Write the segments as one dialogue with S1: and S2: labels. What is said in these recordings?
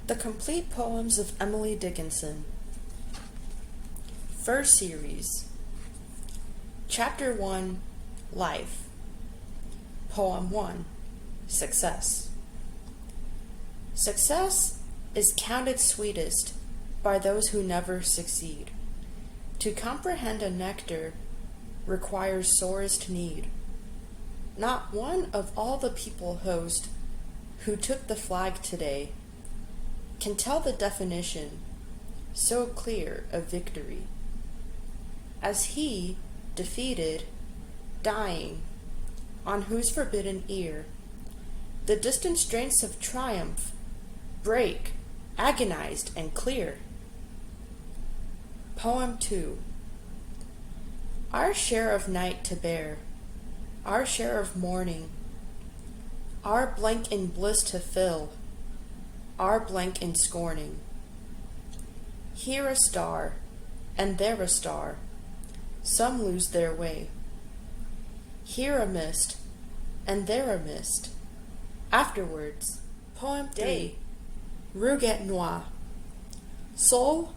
S1: The Complete Poems of Emily Dickinson. First Series. Chapter 1, Life. Poem 1, Success. Success is counted sweetest by those who never succeed. To comprehend a nectar requires sorest need. Not one of all the people host who took the flag today can tell the definition so clear of victory. As he, defeated, dying, on whose forbidden ear the distant strains of triumph break, agonized and clear. Poem 2. Our share of night to bear, our share of morning, our blank in bliss to fill, our blank in scorning. Here a star, and there a star, some lose their way. Here a mist, and there a mist. Afterwards, Poem 3, Rouget Noir. Soul,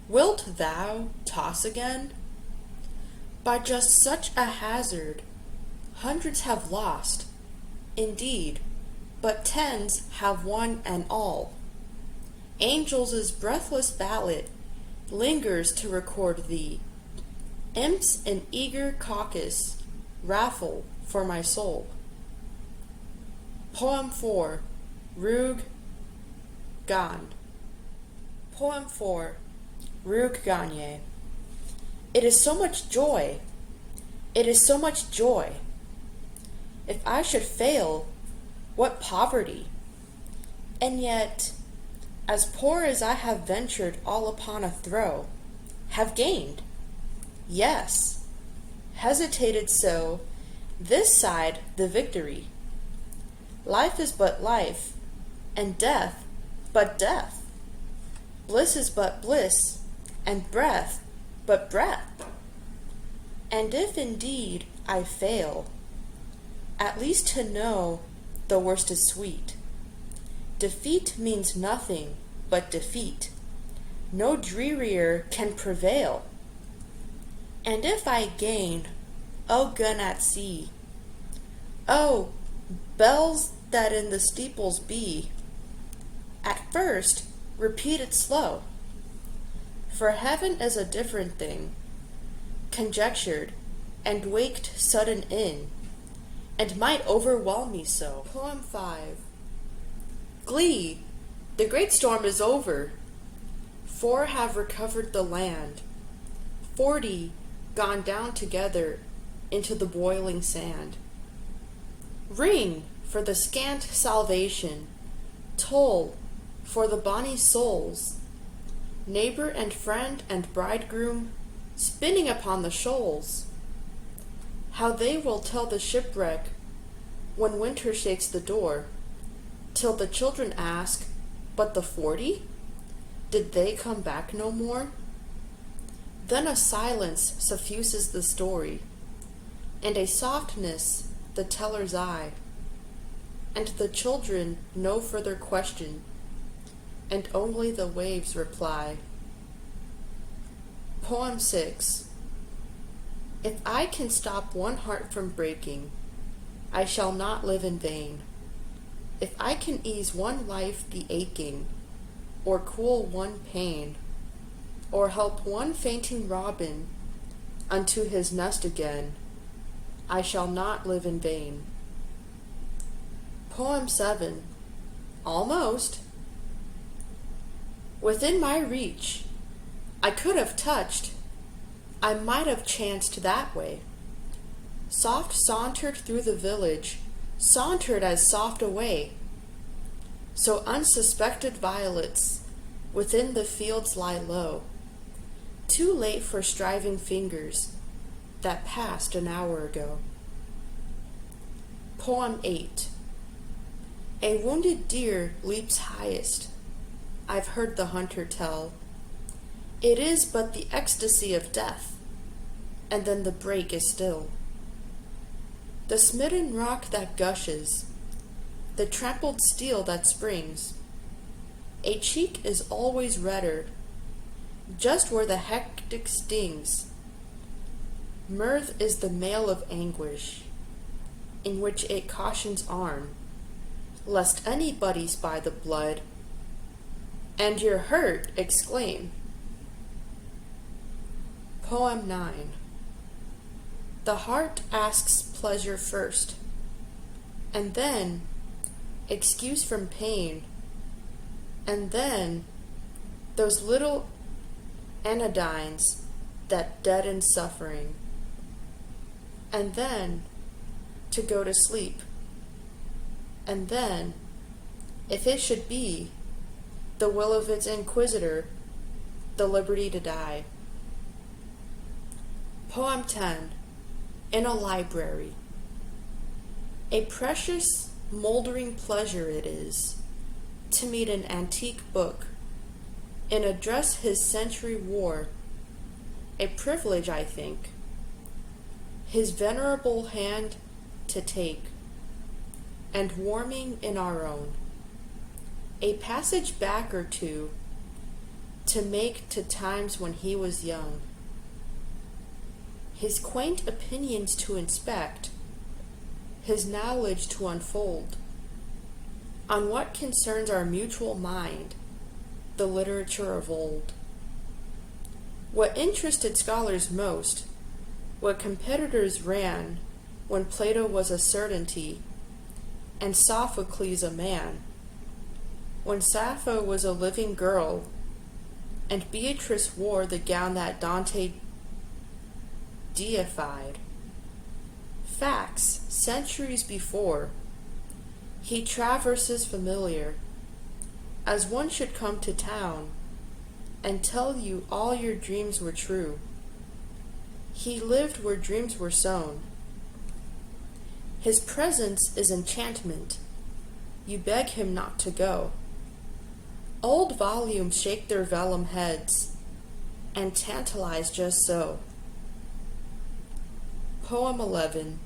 S1: wilt thou toss again? By just such a hazard, hundreds have lost, indeed, but tens have won and all. Angels' breathless ballot lingers to record thee. Imps in eager caucus raffle for my soul. Poem 4, Rug Gan. Poem 4, Rug Gagne. It is so much joy. It is so much joy. If I should fail, what poverty! And yet, as poor as I have ventured all upon a throw, have gained, yes, hesitated so, this side the victory. Life is but life, and death but death. Bliss is but bliss, and breath but breath. And if indeed I fail, at least to know the worst is sweet. Defeat means nothing but defeat. No drearier can prevail. And if I gain, O gun at sea, oh, bells that in the steeples be, at first repeat it slow. For heaven is a different thing, conjectured and waked sudden in, and might overwhelm me so. Poem 5. Glee! The great storm is over. 4 have recovered the land. 40 gone down together into the boiling sand. Ring for the scant salvation, toll for the bonny souls, neighbor and friend and bridegroom spinning upon the shoals. How they will tell the shipwreck when winter shakes the door, till the children ask, but the 40? Did they come back no more? Then a silence suffuses the story, and a softness the teller's eye, and the children no further question, and only the waves reply. Poem 6. If I can stop one heart from breaking, I shall not live in vain. If I can ease one life the aching, or cool one pain, or help one fainting robin unto his nest again, I shall not live in vain. Poem 7, Almost. Within my reach, I could have touched, I might have chanced that way. Soft sauntered through the village, sauntered as soft away. So unsuspected violets within the fields lie low, too late for striving fingers that passed an hour ago. Poem 8. A wounded deer leaps highest, I've heard the hunter tell. It is but the ecstasy of death, and then the break is still. The smitten rock that gushes, the trampled steel that springs, A cheek is always redder, just where the hectic stings. Mirth is the mail of anguish, in which it cautions arm, lest anybody spy the blood, and your hurt exclaim. Poem 9. The heart asks pleasure first, and then excuse from pain, and then those little anodynes that deaden suffering, and then to go to sleep, and then, if it should be, the will of its inquisitor, the liberty to die. Poem 10. In a library. A precious, moldering pleasure it is to meet an antique book and address his century wore, a privilege, I think, his venerable hand to take, and warming in our own, a passage back or two to make to times when he was young, his quaint opinions to inspect, his knowledge to unfold, on what concerns our mutual mind, the literature of old. What interested scholars most, what competitors ran when Plato was a certainty, and Sophocles a man, when Sappho was a living girl, and Beatrice wore the gown that Dante deified. Facts, centuries before, he traverses familiar, as one should come to town, and tell you all your dreams were true. He lived where dreams were sown. His presence is enchantment. You beg him not to go. Old volumes shake their vellum heads, and tantalize just so. Poem 11.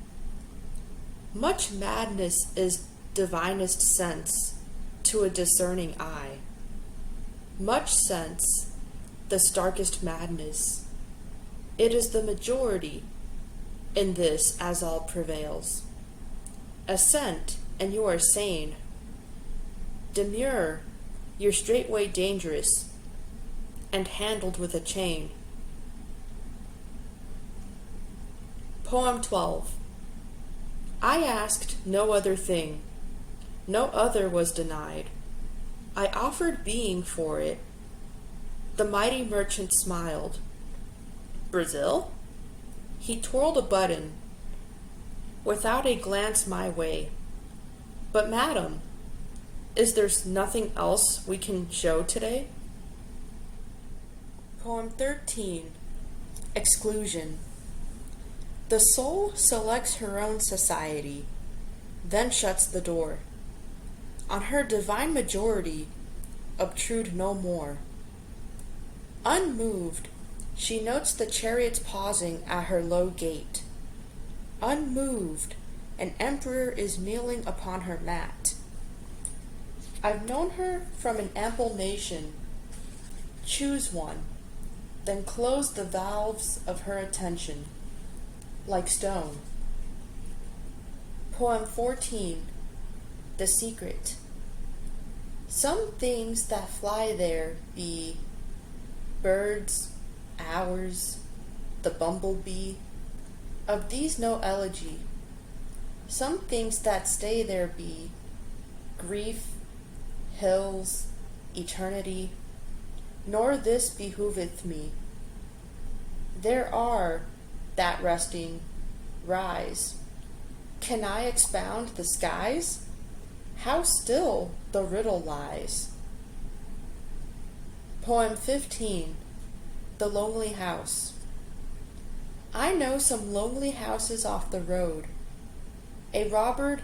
S1: Much madness is divinest sense to a discerning eye. Much sense, the starkest madness. It is the majority in this as all prevails. Assent, and you are sane. Demur, you're straightway dangerous, and handled with a chain. Poem 12. I asked no other thing, no other was denied. I offered being for it. The mighty merchant smiled. Brazil? He twirled a button, without a glance my way. But madam, is there nothing else we can show today? Poem 13. Exclusion. The soul selects her own society, then shuts the door. On her divine majority, obtrude no more. Unmoved, she notes the chariots pausing at her low gate. Unmoved, an emperor is kneeling upon her mat. I've known her from an ample nation. Choose one, then close the valves of her attention, like stone. Poem 14. The Secret. Some things that fly there be birds, hours, the bumblebee. Of these no elegy. Some things that stay there be grief, hills, eternity. Nor this behoveth me. There are that resting rise. Can I expound the skies? How still the riddle lies. Poem 15. The Lonely House. I know some lonely houses off the road, a robbered,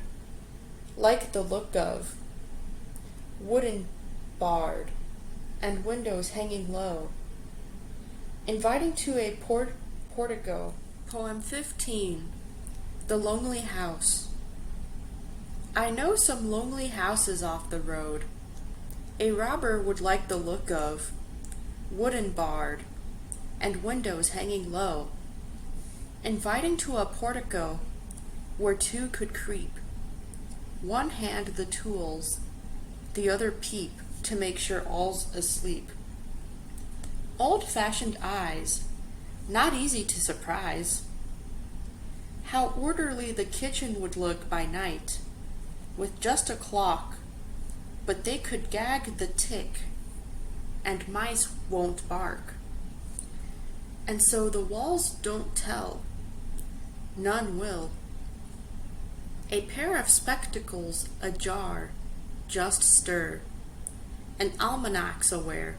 S1: like the look of, wooden barred, and windows hanging low, inviting to a portico. Poem 15. The Lonely House. I know some lonely houses off the road, A robber would like the look of wooden barred and windows hanging low, inviting to a portico where two could creep, one hand the tools, the other peep to make sure all's asleep. Old-fashioned eyes, not easy to surprise. How orderly the kitchen would look by night, with just a clock, but they could gag the tick, and mice won't bark. And so the walls don't tell, none will. A pair of spectacles ajar just stir, an almanac's aware.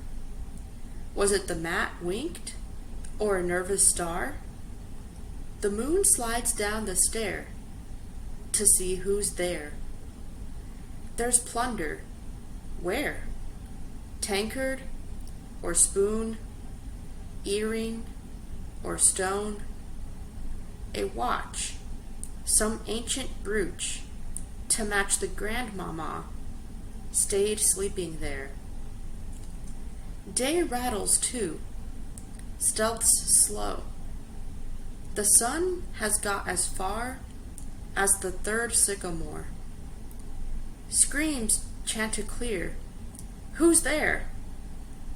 S1: Was it the mat winked, or a nervous star? The moon slides down the stair to see who's there. There's plunder. Where? Tankard, or spoon, earring, or stone? A watch, some ancient brooch, to match the grandmamma, stayed sleeping there. Day rattles too, stealth's slow. The sun has got as far as the third sycamore. Screams chanted clear, "Who's there?"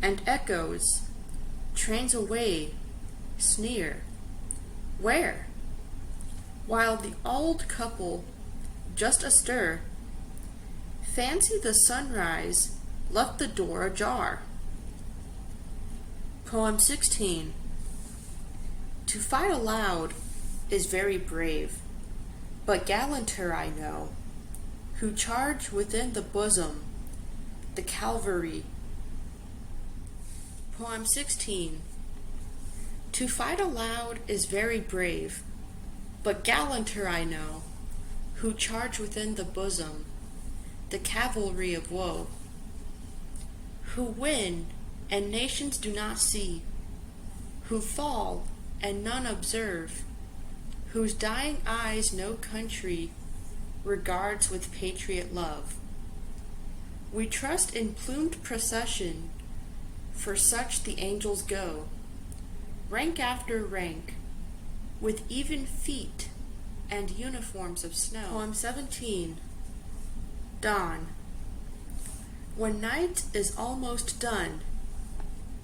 S1: And echoes, trains away, sneer, "Where?" While the old couple, just astir, fancy the sunrise left the door ajar. Poem 16. To fight aloud is very brave, but gallanter I know, who charge within the bosom the cavalry. Poem 16. To fight aloud is very brave, but gallanter I know, who charge within the bosom the cavalry of woe, who win and nations do not see, who fall and none observe, whose dying eyes no country regards with patriot love. We trust in plumed procession, for such the angels go, rank after rank, with even feet and uniforms of snow. Poem 17. Dawn. When night is almost done,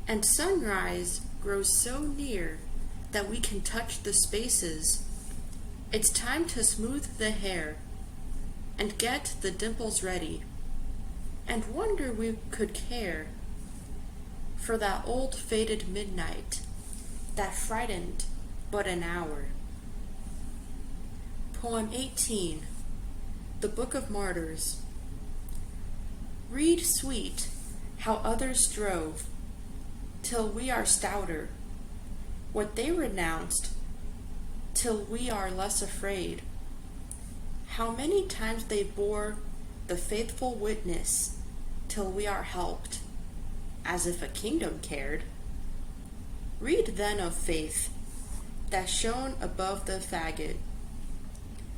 S1: and sunrise grows so near that we can touch the spaces, it's time to smooth the hair and get the dimples ready, and wonder we could care for that old faded midnight that frightened but an hour. Poem 18. The Book of Martyrs. Read sweet how others strove till we are stouter, what they renounced till we are less afraid, how many times they bore the faithful witness till we are helped, as if a kingdom cared. Read then of faith that shone above the faggot,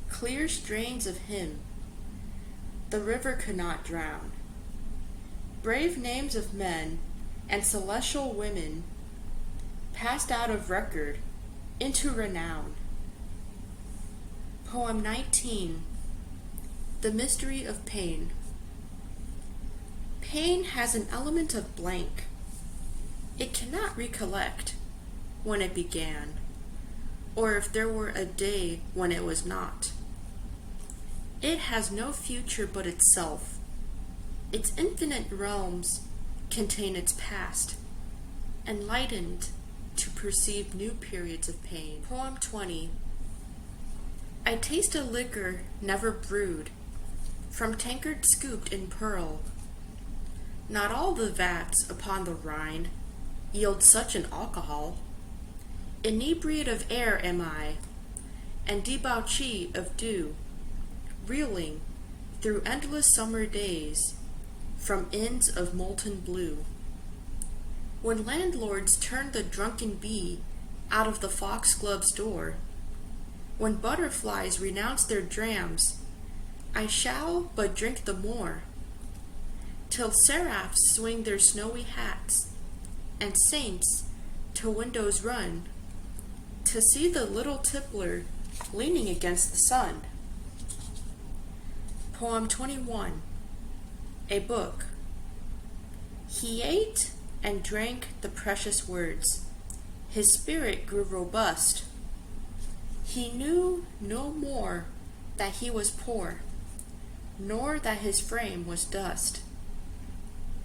S1: clear strains of hymn the river could not drown, brave names of men and celestial women passed out of record into renown. Poem 19. The Mystery of Pain. Pain has an element of blank. It cannot recollect when it began, or if there were a day when it was not. It has no future but itself. Its infinite realms contain its past, enlightened to perceive new periods of pain. Poem 20. I taste a liquor never brewed, from tankard scooped in pearl. Not all the vats upon the Rhine yield such an alcohol. Inebriate of air am I, and debauchee of dew, reeling through endless summer days from inns of molten blue. When landlords turn the drunken bee out of the foxglove's door, when butterflies renounce their drams, I shall but drink the more, till seraphs swing their snowy hats, and saints to windows run, to see the little tippler leaning against the sun. Poem 21. A Book. He ate and drank the precious words. His spirit grew robust. He knew no more that he was poor, nor that his frame was dust.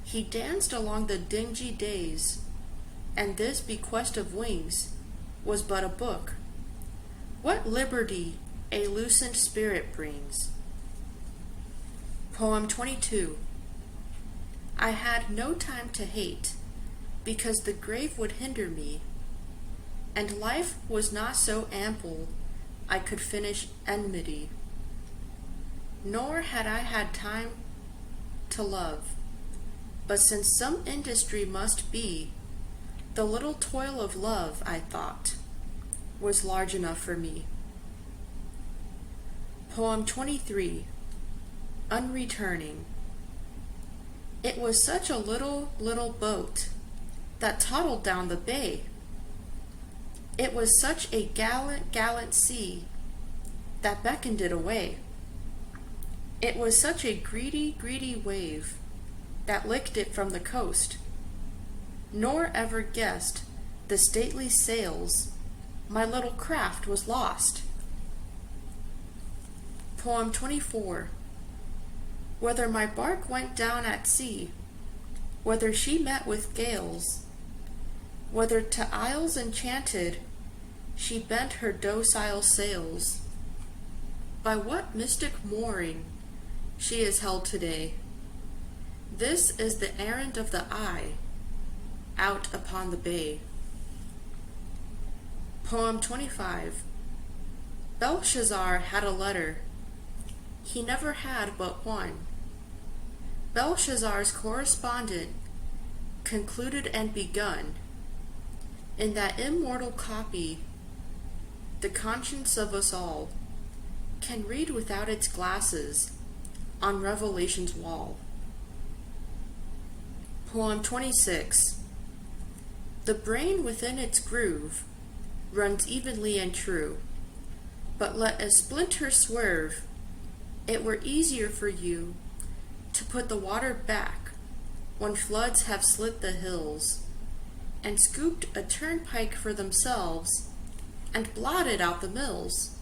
S1: He danced along the dingy days, and this bequest of wings was but a book. What liberty a loosened spirit brings. Poem 22. I had no time to hate, because the grave would hinder me, and life was not so ample I could finish enmity. Nor had I had time to love, but since some industry must be, the little toil of love, I thought, was large enough for me. Poem 23. Unreturning. It was such a little boat that toddled down the bay. It was such a gallant sea that beckoned it away. It was such a greedy wave that licked it from the coast, nor ever guessed the stately sails my little craft was lost. Poem 24. Whether my bark went down at sea, whether she met with gales, whether to isles enchanted she bent her docile sails, by what mystic mooring she is held today, this is the errand of the eye out upon the bay. Poem 25. Belshazzar had a letter. He never had but one. Belshazzar's correspondent concluded and begun. In that immortal copy, the conscience of us all can read without its glasses on Revelation's wall. Poem 26. The brain within its groove runs evenly and true, but let a splinter swerve, it were easier for you to put the water back when floods have slit the hills, and scooped a turnpike for themselves, and blotted out the mills.